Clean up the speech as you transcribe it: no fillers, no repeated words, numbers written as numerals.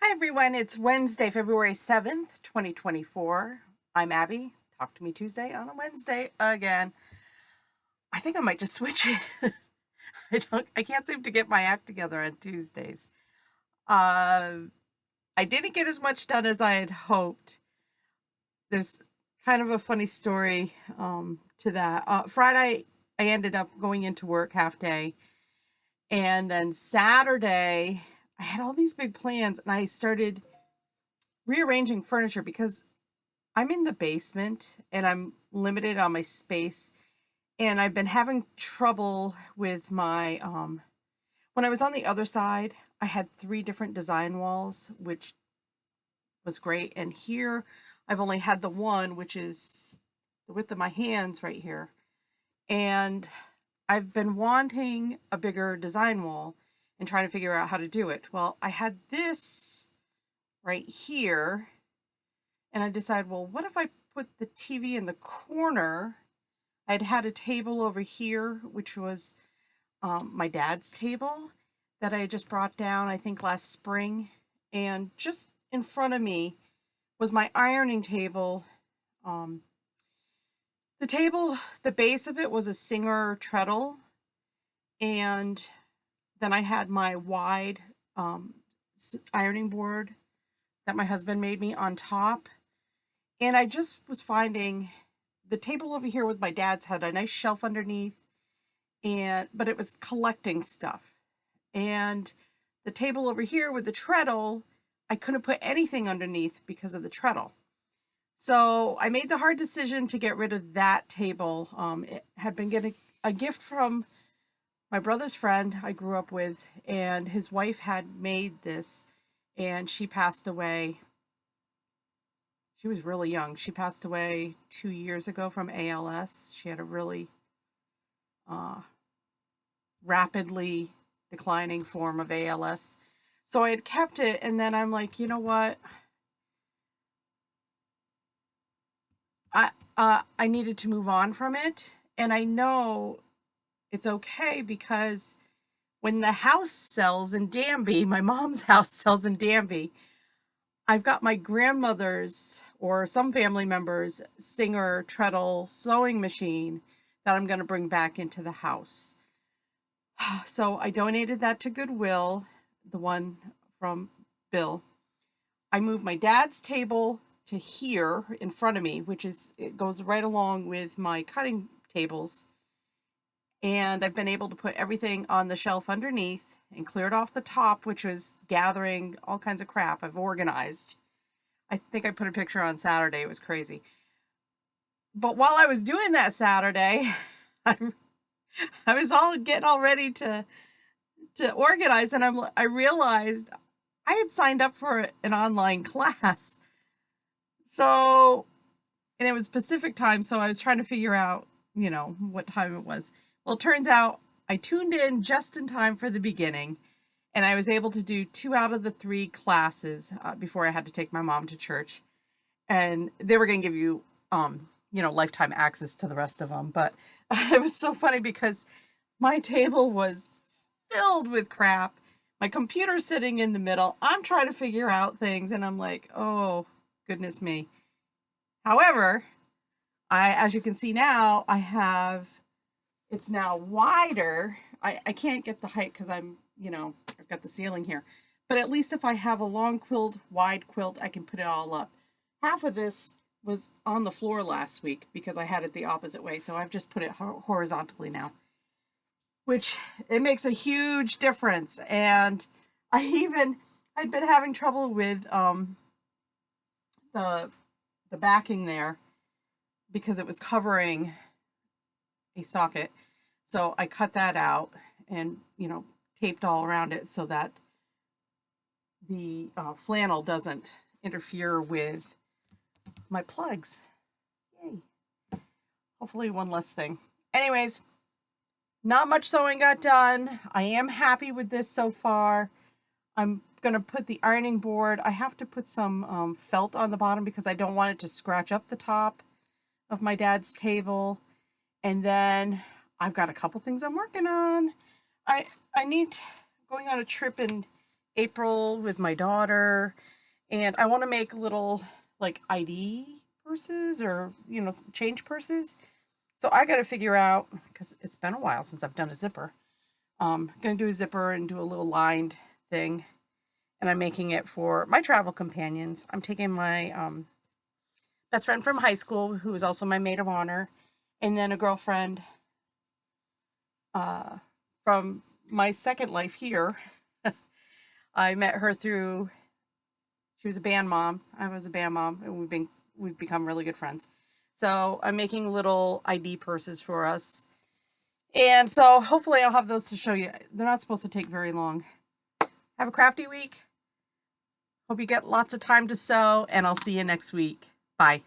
Hi everyone, it's Wednesday, February 7th, 2024. I'm Abby. Talk to me Tuesday on a Wednesday again. I think I might just switch it. I can't seem to get my act together on Tuesdays. Uh I didn't get as much done as I had hoped. There's kind of a funny story to that. Friday I ended up going into work half day, and then Saturday I had all these big plans and I started rearranging furniture because I'm in the basement and I'm limited on my space. And I've been having trouble with my when I was on the other side, I had three different design walls, which was great. And here I've only had the one, which is the width of my hands right here. And I've been wanting a bigger design wall and trying to figure out how to do it. Well, I had this right here, and I decided, well, what if I put the TV in the corner? I'd had a table over here, which was my dad's table that I had just brought down, I think last spring. And just in front of me was my ironing table. The table, the base of it was a Singer treadle. And then I had my wide ironing board that my husband made me on top. And I just was finding the table over here with my dad's had a nice shelf underneath, but it was collecting stuff. And the table over here with the treadle, I couldn't put anything underneath because of the treadle. So I made the hard decision to get rid of that table. It had been getting a gift from my brother's friend I grew up with, and his wife had made this, and she passed away. She was really young. She passed away 2 years ago from ALS. She had a really rapidly declining form of ALS. So I had kept it, and then I'm like, you know what? I needed to move on from it, and I know it's okay because when the house sells in Danby, my mom's house sells in Danby, I've got my grandmother's or some family members' Singer treadle sewing machine that I'm going to bring back into the house. So I donated that to Goodwill, the one from Bill. I moved my dad's table to here in front of me, it goes right along with my cutting tables. And I've been able to put everything on the shelf underneath and cleared off the top, which was gathering all kinds of crap I've organized. I think I put a picture on Saturday. It was crazy. But while I was doing that Saturday, I, I was getting all ready to organize, and I realized I had signed up for an online class. So, and it was Pacific time, so I was trying to figure out, what time it was. Well, it turns out I tuned in just in time for the beginning, and I was able to do 2 out of the 3 classes before I had to take my mom to church. And they were going to give you, lifetime access to the rest of them. But it was so funny because my table was filled with crap. My computer's sitting in the middle. I'm trying to figure out things, and I'm like, oh, goodness me. However, as you can see now, it's now wider. I can't get the height because I've got the ceiling here. But at least if I have a long quilt, wide quilt, I can put it all up. Half of this was on the floor last week because I had it the opposite way. So I've just put it horizontally now, which it makes a huge difference. And I'd been having trouble with the backing there because it was covering a socket. So I cut that out and, taped all around it so that the flannel doesn't interfere with my plugs. Yay. Hopefully one less thing. Anyways, not much sewing got done. I am happy with this so far. I'm going to put the ironing board. I have to put some felt on the bottom because I don't want it to scratch up the top of my dad's table. And then I've got a couple things I'm working on. I need going on a trip in April with my daughter, and I want to make little like ID purses or, change purses. So I got to figure out, because it's been a while since I've done a zipper. Gonna do a zipper and do a little lined thing, and I'm making it for my travel companions. I'm taking my best friend from high school, who is also my maid of honor, and then a girlfriend uh, from my second life here. I met her through. She was a band mom. I was a band mom, and we've become really good friends. So I'm making little ID purses for us, and so hopefully I'll have those to show you. They're not supposed to take very long. Have a crafty week. Hope you get lots of time to sew, and I'll see you next week. Bye.